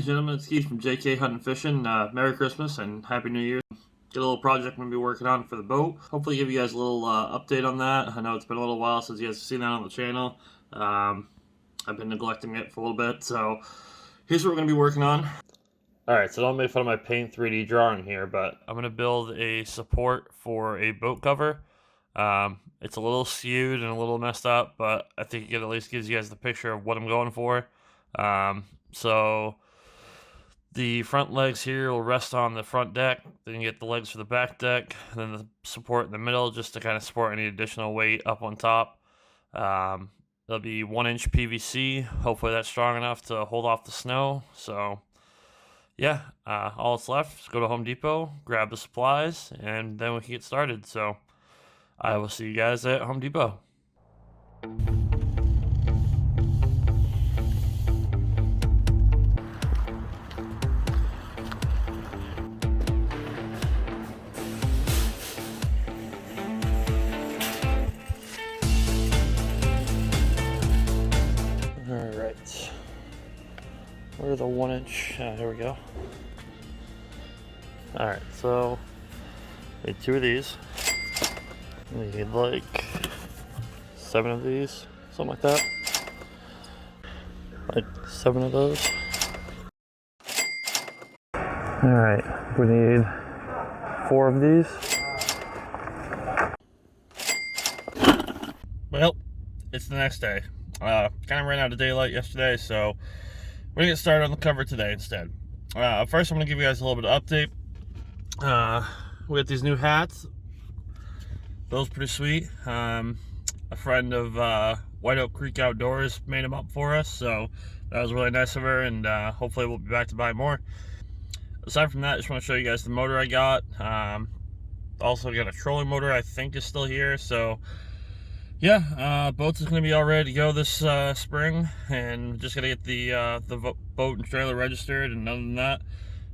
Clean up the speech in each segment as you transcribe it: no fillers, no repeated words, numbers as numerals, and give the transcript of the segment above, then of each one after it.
gentlemen, it's Keith from JK Hunt and Fishing. Merry Christmas and Happy New Year. Got a little project I'm going to be working on for the boat. Hopefully give you guys a little update on that. I know it's been a little while since you guys have seen that on the channel. I've been neglecting it for a little bit, so here's what we're going to be working on. Alright, so don't make fun of my Paint 3D drawing here, but I'm going to build a support for a boat cover. It's a little skewed and a little messed up, but I think it at least gives you guys the picture of what I'm going for. So the front legs here will rest on the front deck, then you get the legs for the back deck, and then the support in the middle just to kind of support any additional weight up on top. There'll be 1-inch PVC. Hopefully that's strong enough to hold off the snow. So yeah, all that's left is go to Home Depot, grab the supplies, and then we can get started. So I will see you guys at Home Depot. Alright, where's the 1-inch? Here we go. Alright, so we need 2 of these. We need like 7 of these, something like that. Like 7 of those. Alright, we need 4 of these. Well, it's the next day. Kind of ran out of daylight yesterday, so we're gonna get started on the cover today instead. First, I'm gonna give you guys a little bit of update. We got these new hats. Those pretty sweet. A friend of White Oak Creek Outdoors made them up for us, so that was really nice of her, and hopefully we'll be back to buy more. Aside from that, I just want to show you guys the motor I got. Also got a trolling motor I think is still here, so yeah, boats is going to be all ready to go this spring, and just got to get the boat and trailer registered, and other than that,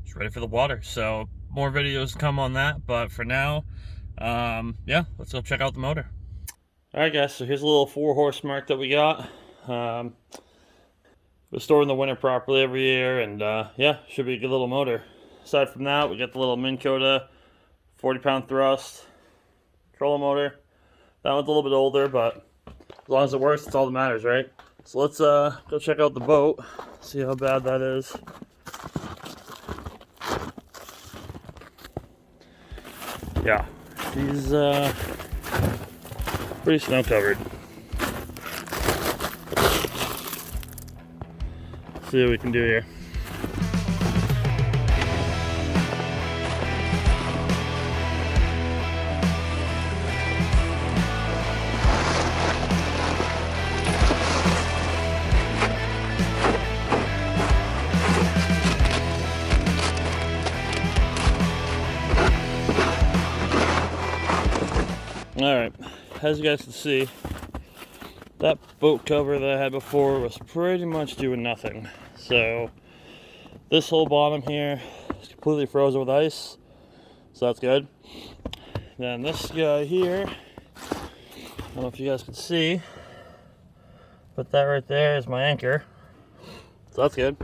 just ready for the water. So more videos to come on that, but for now, yeah, let's go check out the motor. Alright guys, so here's a little 4-horse mark that we got. We're storing the winter properly every year, and yeah, should be a good little motor. Aside from that, we got the little Minn Kota 40-pound thrust trolling motor. That one's a little bit older, but as long as it works, that's all that matters, right? So let's go check out the boat, see how bad that is. Yeah, she's pretty snow covered. See what we can do here. Alright, as you guys can see, that boat cover that I had before was pretty much doing nothing. So this whole bottom here is completely frozen with ice, so that's good. Then this guy here, I don't know if you guys can see, but that right there is my anchor, so that's good.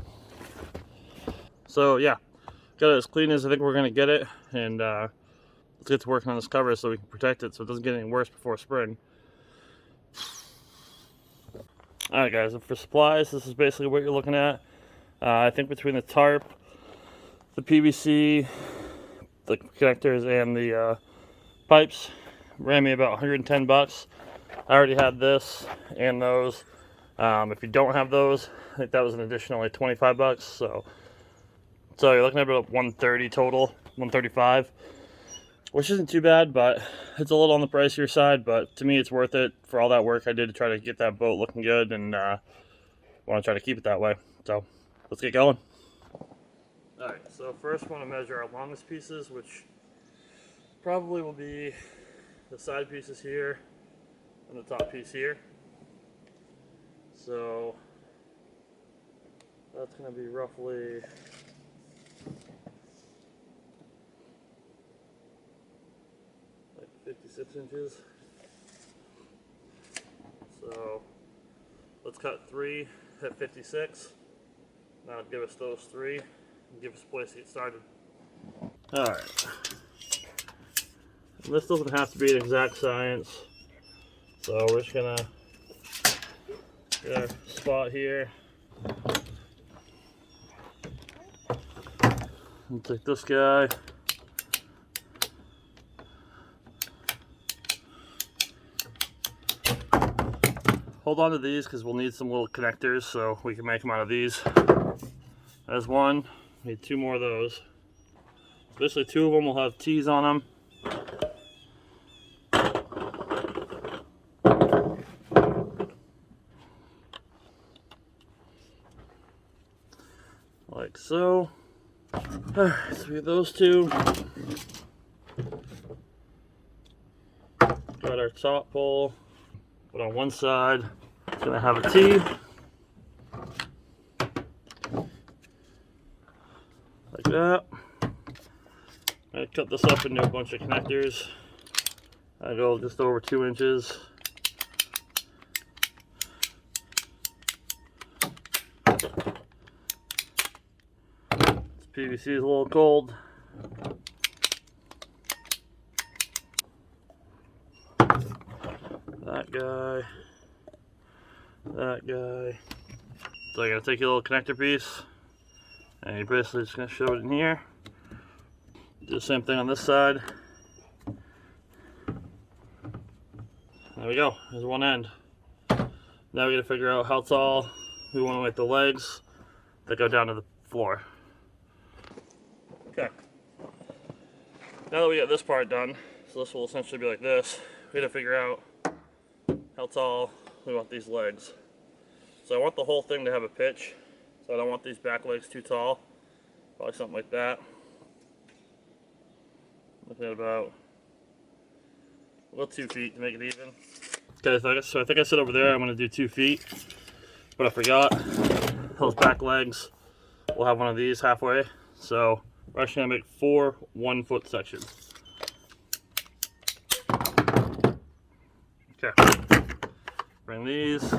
So yeah, got it as clean as I think we're going to get it, and let's get to working on this cover so we can protect it so it doesn't get any worse before spring. Alright guys, and for supplies, this is basically what you're looking at. I think between the tarp, the PVC, the connectors, and the pipes, ran me about 110 bucks. I already had this and those. If you don't have those, I think that was an additional like 25 bucks. So you're looking at about 130 total, 135. Which isn't too bad, but it's a little on the pricier side, but to me it's worth it for all that work I did to try to get that boat looking good, and want to try to keep it that way. So let's get going. Alright, so first we want to measure our longest pieces, which probably will be the side pieces here and the top piece here. So that's going to be roughly 56 inches. So let's cut 3 at 56. That'll give us those 3 and give us a place to get started. Alright. This doesn't have to be an exact science, so we're just gonna get our spot here. We'll take this guy. Hold on to these because we'll need some little connectors so we can make them out of these. There's one. Need 2 more of those. Basically 2 of them will have T's on them. Like so. Alright, so we have those 2. Got our top pole. But on one side, it's going to have a T. Like that. I cut this up into a bunch of connectors. I go just over 2 inches. This PVC is a little cold. That guy, that guy. So I'm gonna take your little connector piece and you're basically just gonna shove it in here. Do the same thing on this side. There we go, there's one end. Now we gotta figure out how tall we want to make the legs that go down to the floor. Okay. Now that we got this part done, so this will essentially be like this, we gotta figure out how tall we want these legs. So I want the whole thing to have a pitch, so I don't want these back legs too tall. Probably something like that. Looking at about 2 feet to make it even. Okay, so I think I said over there I'm going to do 2 feet, but I forgot. Those back legs will have one of these halfway, so we're actually going to make 4 1-foot sections. Okay. Bring these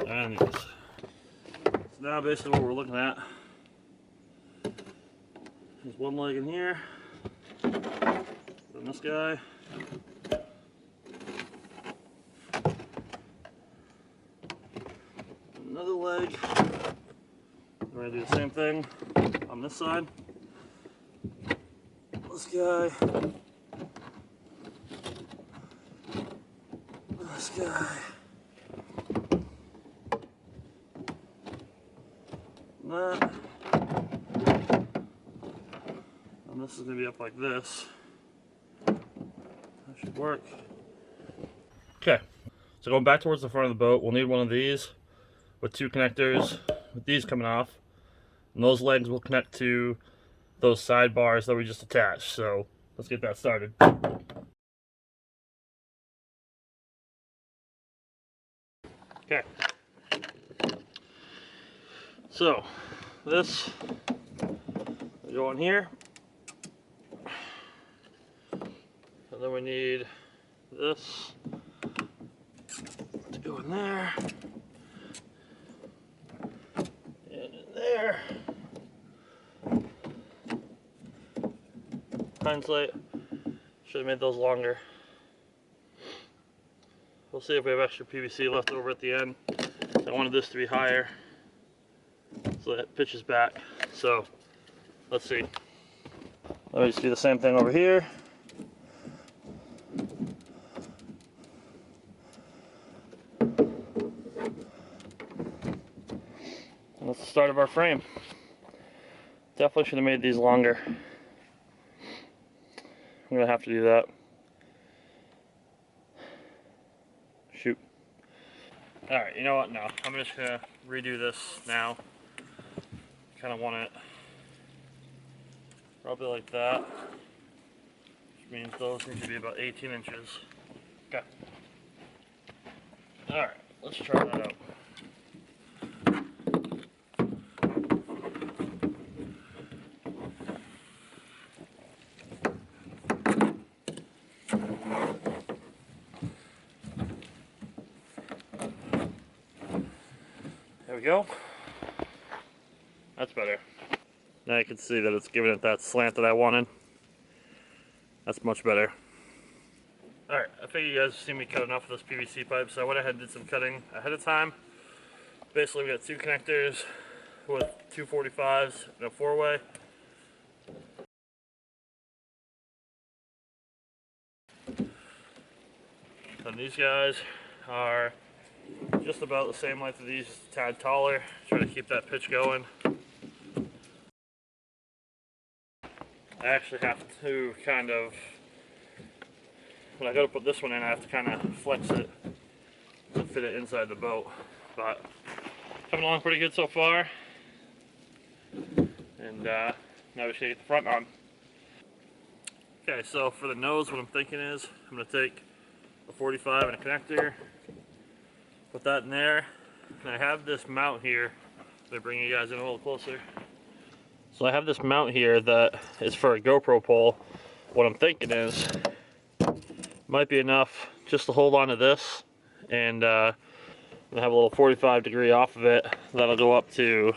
and these. So now basically what we're looking at is one leg in here, then this guy, another leg. We're going to do the same thing on this side. This guy. This guy. That. And this is going to be up like this. That should work. Okay, so going back towards the front of the boat, we'll need one of these with 2 connectors with these coming off. And those legs will connect to those side bars that we just attached. So let's get that started. Okay. So this will go in here. And then we need this to go in there. And in there. Hindsight, should have made those longer. We'll see if we have extra PVC left over at the end. I wanted this to be higher so that it pitches back. So let's see. Let me just do the same thing over here. And that's the start of our frame. Definitely should have made these longer. I'm gonna have to do that. Shoot. Alright, you know what? No, I'm just gonna redo this now. Kind of want it probably like that, which means those need to be about 18 inches. Okay. Alright, let's try that out. There we go. That's better. Now you can see that it's giving it that slant that I wanted. That's much better. Alright, I figured you guys have seen me cut enough of this PVC pipe, so I went ahead and did some cutting ahead of time. Basically, we got 2 connectors with 2 45s and a 4-way. And these guys are just about the same length of these, just a tad taller. Try to keep that pitch going. I actually have to kind of, when I go to put this one in, I have to kind of flex it to fit it inside the boat. But coming along pretty good so far. And now we just gotta get the front on. Okay, so for the nose, what I'm thinking is I'm gonna take a 45 and a connector, put that in there, and I have this mount here. Let me bring you guys in a little closer. So I have this mount here that is for a GoPro pole. What I'm thinking is, might be enough just to hold on to this, and I'm gonna have a little 45 degree off of it. That'll go up to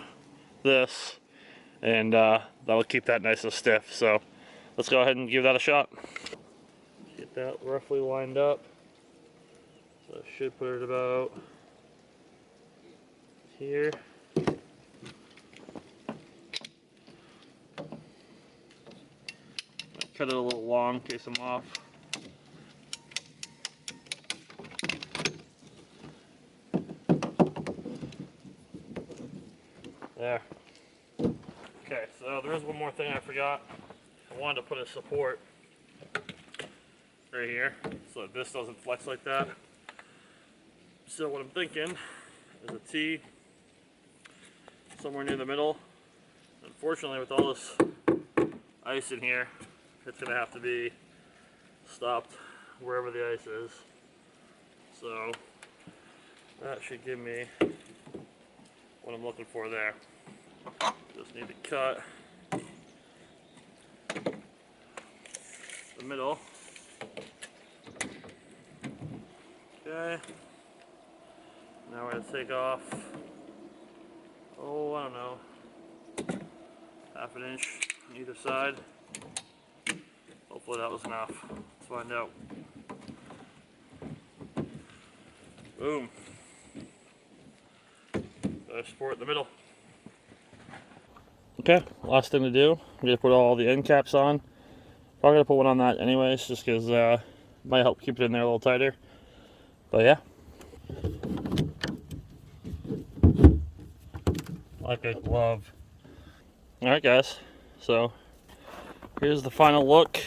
this, and that'll keep that nice and stiff. So let's go ahead and give that a shot. Get that roughly lined up. So I should put it about here. Cut it a little long in case I'm off. There. Okay, so there is one more thing I forgot. I wanted to put a support right here so that this doesn't flex like that. So what I'm thinking is a T somewhere near the middle. Unfortunately, with all this ice in here, it's going to have to be stopped wherever the ice is. So that should give me what I'm looking for there. Just need to cut the middle. Okay. Now we're going to take off, oh, I don't know, half an inch on either side. Hopefully that was enough. Let's find out. Boom. Gotta support the middle. Okay, last thing to do, I'm going to put all the end caps on. Probably going to put one on that anyways, just because it might help keep it in there a little tighter. But yeah. Like a glove. Alright guys, so here's the final look.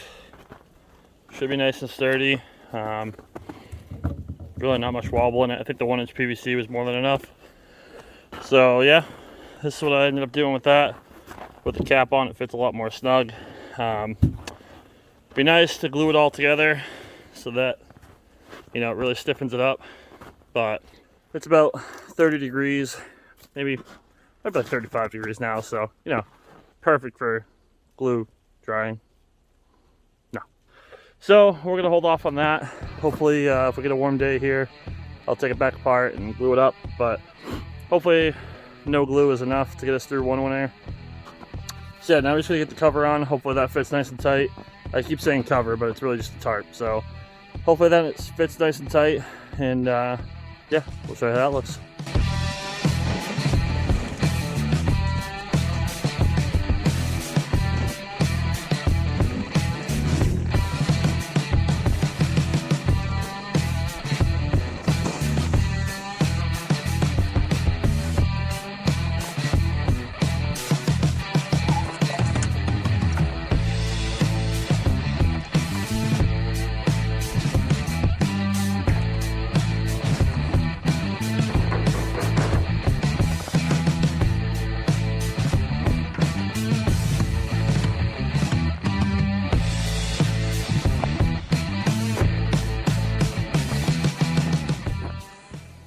Should be nice and sturdy. Really not much wobble in it. I think the 1-inch PVC was more than enough. So yeah, this is what I ended up doing with that. With the cap on, it fits a lot more snug. Be nice to glue it all together so that, you know, it really stiffens it up. But it's about 30 degrees, maybe about 35 degrees now, so, you know, perfect for glue drying. No. So we're gonna hold off on that. Hopefully, if we get a warm day here, I'll take it back apart and glue it up, but hopefully no glue is enough to get us through one winter. So yeah, now we're just gonna get the cover on. Hopefully that fits nice and tight. I keep saying cover, but it's really just a tarp. So hopefully that it fits nice and tight, and yeah, we'll show you how that looks.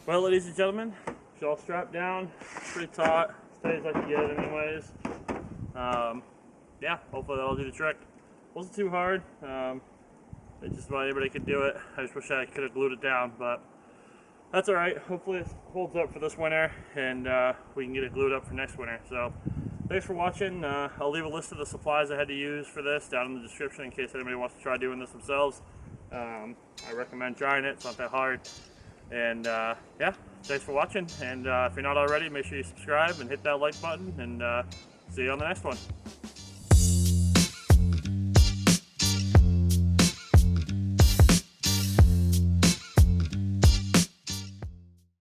Well, ladies and gentlemen, it's all strapped down, pretty taut, steady as I can get it anyways. Yeah, hopefully that'll do the trick. Wasn't too hard, just about anybody could do it. I just wish I could have glued it down, but that's alright. Hopefully it holds up for this winter, and we can get it glued up for next winter. So thanks for watching. I'll leave a list of the supplies I had to use for this down in the description in case anybody wants to try doing this themselves. I recommend trying it. It's not that hard. And yeah, thanks for watching. And if you're not already, make sure you subscribe and hit that like button. And see you on the next one.